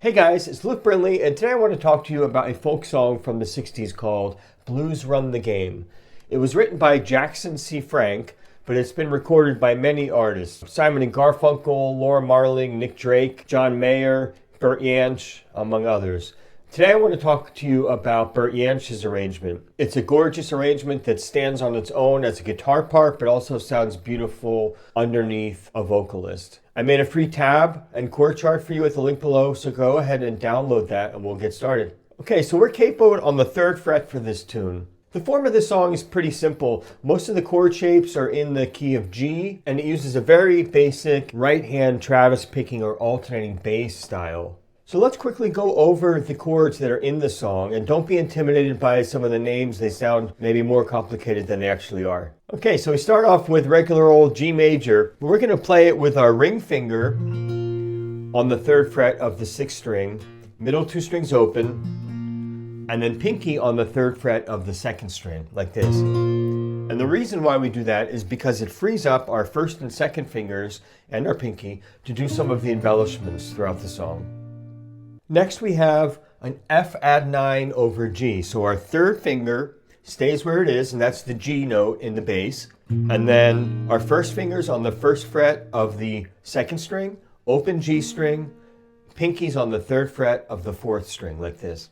Hey guys, it's Luke Brinley, and today I want to talk to you about a folk song from the 60s called Blues Run the Game. It was written by Jackson C. Frank, but it's been recorded by many artists. Simon and Garfunkel, Laura Marling, Nick Drake, John Mayer, Bert Jansch, among others. Today I want to talk to you about Bert Jansch's arrangement. It's a gorgeous arrangement that stands on its own as a guitar part, but also sounds beautiful underneath a vocalist. I made a free tab and chord chart for you at the link below, so go ahead and download that and we'll get started. Okay, so we're capoed on the 3rd fret for this tune. The form of this song is pretty simple. Most of the chord shapes are in the key of G, and it uses a very basic right-hand Travis picking or alternating bass style. So let's quickly go over the chords that are in the song, and don't be intimidated by some of the names. They sound maybe more complicated than they actually are. Okay, so we start off with regular old G major. We're going to play it with our ring finger on the 3rd fret of the 6th string, middle 2 strings open, and then pinky on the 3rd fret of the 2nd string, like this. And the reason why we do that is because it frees up our 1st and 2nd fingers and our pinky to do some of the embellishments throughout the song. Next we have an F add 9 over G. So our 3rd finger stays where it is, and that's the G note in the bass. And then our 1st finger's on the 1st fret of the 2nd string, open G string, pinky's on the 3rd fret of the 4th string, like this.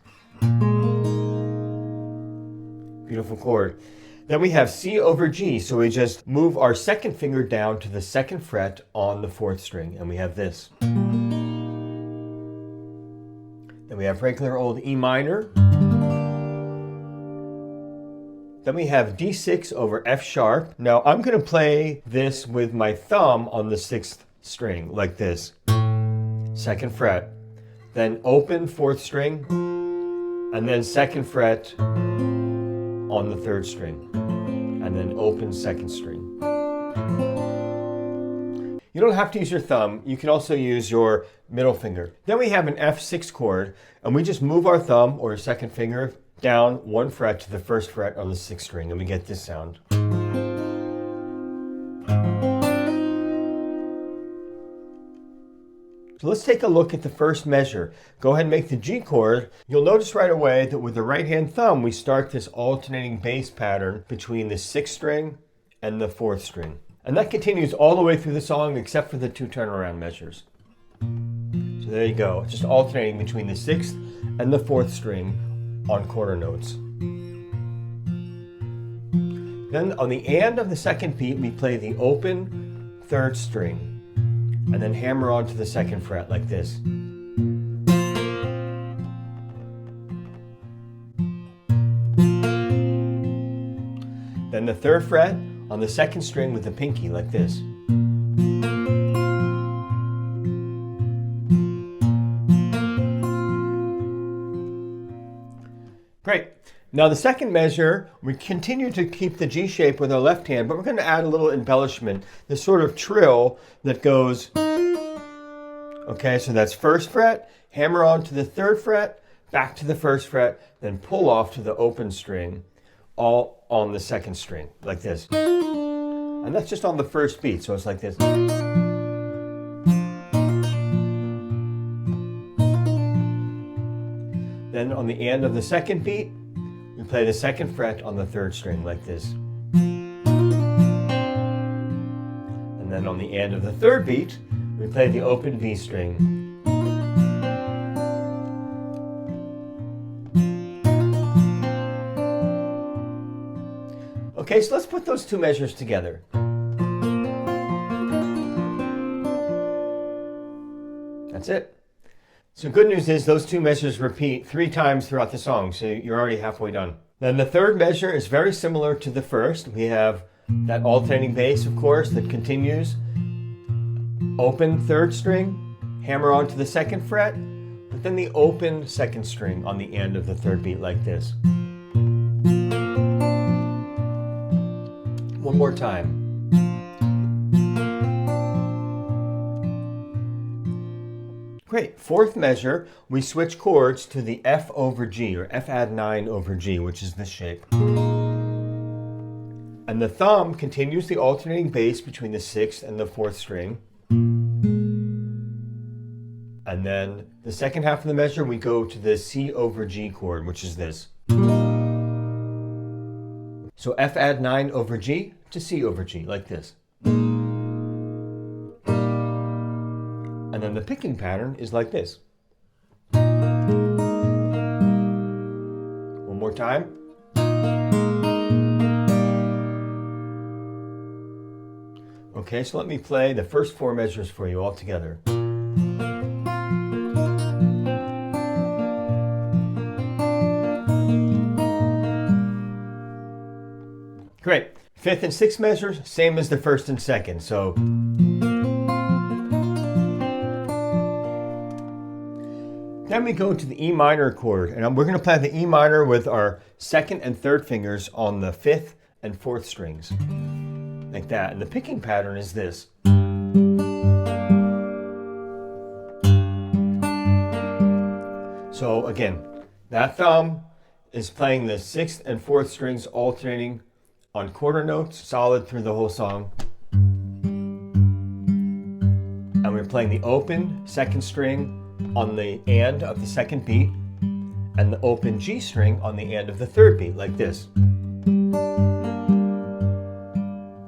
Beautiful chord. Then we have C over G, so we just move our 2nd finger down to the 2nd fret on the 4th string, and we have this. Then we have regular old E minor. Then we have D6 over F sharp. Now I'm going to play this with my thumb on the 6th string, like this. 2nd fret. Then open 4th string, and then 2nd fret on the 3rd string, and then open 2nd string. You don't have to use your thumb. You can also use your middle finger. Then we have an F6 chord, and we just move our thumb or 2nd finger down 1 fret to the 1st fret on the 6th string, and we get this sound. So let's take a look at the first measure. Go ahead and make the G chord. You'll notice right away that with the right-hand thumb, we start this alternating bass pattern between the 6th string and the 4th string. And that continues all the way through the song except for the 2 turnaround measures. So there you go, just alternating between the 6th and the 4th string on quarter notes. Then on the and of the 2nd beat, we play the open 3rd string and then hammer onto the 2nd fret like this. Then the 3rd fret on the 2nd string with the pinky like this. Great. Now the 2nd measure, we continue to keep the G shape with our left hand, but we're going to add a little embellishment, this sort of trill that goes, okay, so that's 1st fret, hammer on to the 3rd fret, back to the 1st fret, then pull off to the open string, all on the 2nd string, like this. And that's just on the 1st beat, so it's like this. Then on the end of the 2nd beat, we play the 2nd fret on the 3rd string, like this. And then on the end of the 3rd beat, we play the open V string. Okay, so let's put those 2 measures together. That's it. So good news is those 2 measures repeat 3 times throughout the song, so you're already halfway done. Then the 3rd measure is very similar to the 1st. We have that alternating bass, of course, that continues. Open 3rd string, hammer onto the 2nd fret, but then the open 2nd string on the end of the 3rd beat like this. One more time. Great. 4th measure, we switch chords to the F over G, or F add 9 over G, which is this shape. And the thumb continues the alternating bass between the 6th and the 4th string. And And then the second half of the measure, we go to the C over G chord, which is this. So F add 9 over G to C over G, like this. And then the picking pattern is like this. One more time. Okay, so let me play the first 4 measures for you all together. Great. 5th and 6th measures, same as the 1st and 2nd. So then we go to the E minor chord, and we're going to play the E minor with our 2nd and 3rd fingers on the 5th and 4th strings, like that. And the picking pattern is this. So again, that thumb is playing the 6th and 4th strings alternating on quarter notes, solid through the whole song. And we're playing the open 2nd string on the and of the 2nd beat, and the open G string on the and of the 3rd beat, like this.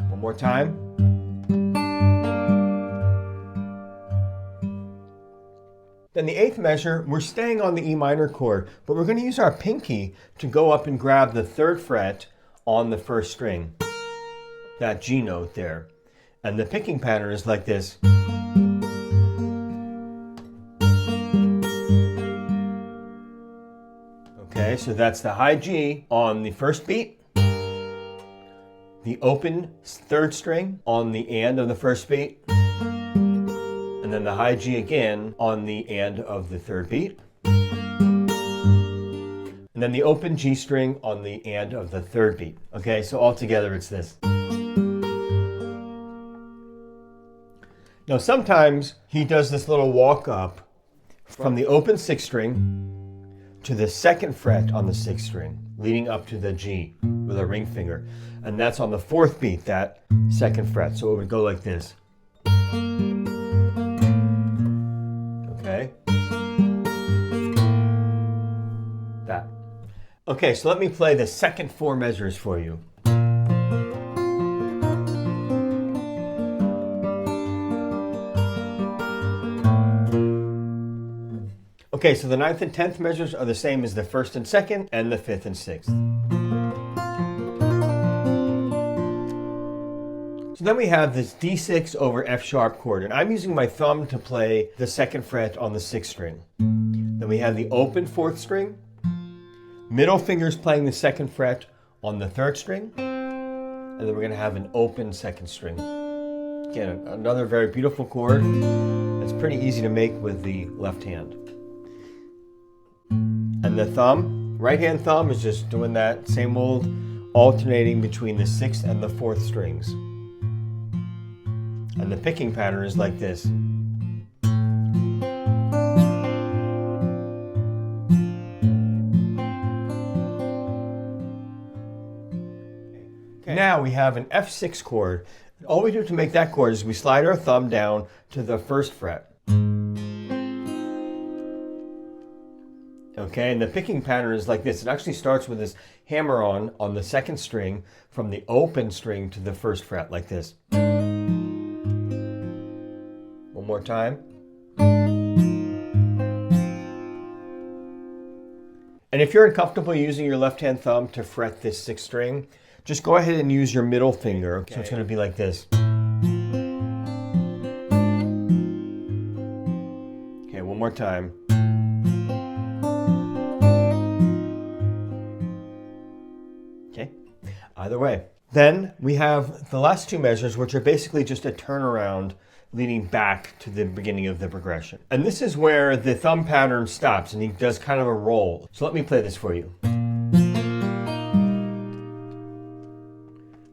One more time. Then the 8th measure, we're staying on the E minor chord, but we're going to use our pinky to go up and grab the 3rd fret on the 1st string, that G note there. And the picking pattern is like this. Okay, so that's the high G on the 1st beat, the open 3rd string on the and of the 1st beat, and then the high G again on the and of the 3rd beat, and then the open G string on the and of the 3rd beat. Okay, so all together it's this. Now sometimes he does this little walk up from the open 6th string to the 2nd fret on the 6th string, leading up to the G with a ring finger. And that's on the 4th beat, that 2nd fret. So it would go like this. Okay. That. Okay, so let me play the second 4 measures for you. Okay, so the 9th and 10th measures are the same as the 1st and 2nd and the 5th and 6th. So then we have this D6 over F sharp chord, and I'm using my thumb to play the 2nd fret on the 6th string. Then we have the open 4th string, middle finger's playing the 2nd fret on the 3rd string, and then we're going to have an open 2nd string. Again, another very beautiful chord. It's pretty easy to make with the left hand. And the thumb, right hand thumb, is just doing that same old alternating between the 6th and the 4th strings. And the picking pattern is like this. Okay. Now we have an F6 chord. All we do to make that chord is we slide our thumb down to the 1st fret. Okay, and the picking pattern is like this. It actually starts with this hammer on the 2nd string from the open string to the 1st fret, like this. One more time. And if you're uncomfortable using your left-hand thumb to fret this 6th string, just go ahead and use your middle finger. Okay. So it's going to be like this. Okay, one more time. Okay, either way. Then we have the last 2 measures, which are basically just a turnaround leading back to the beginning of the progression. And this is where the thumb pattern stops and he does kind of a roll. So let me play this for you.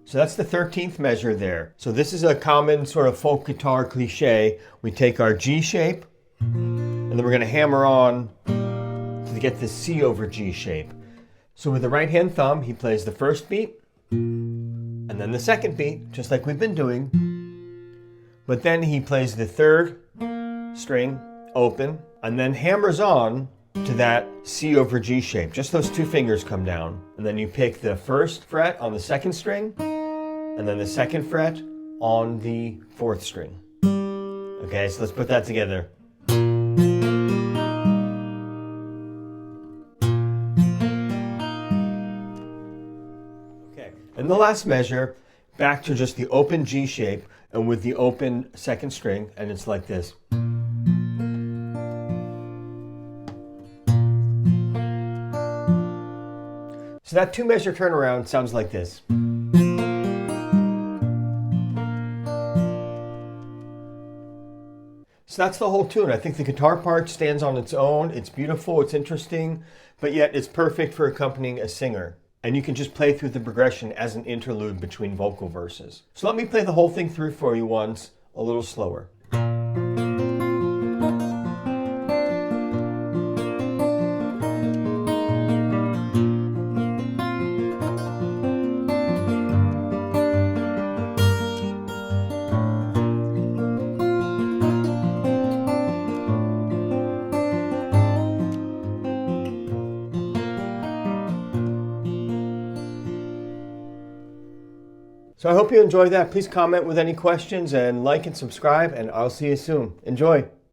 So that's the 13th measure there. So this is a common sort of folk guitar cliche. We take our G shape and then we're going to hammer on to get the C over G shape. So with the right hand thumb, he plays the 1st beat and then the 2nd beat, just like we've been doing. But then he plays the 3rd string open, and then hammers on to that C over G shape. Just those two fingers come down. And then you pick the first fret on the second string, and then the second fret on the fourth string. Okay, so let's put that together. Okay, and the last measure, back to just the open G shape and with the open second string, and it's like this. So that 2-measure turnaround sounds like this. So that's the whole tune. I think the guitar part stands on its own. It's beautiful, it's interesting, but yet it's perfect for accompanying a singer. And you can just play through the progression as an interlude between vocal verses. So let me play the whole thing through for you once, a little slower. So I hope you enjoyed that. Please comment with any questions and like and subscribe, and I'll see you soon. Enjoy.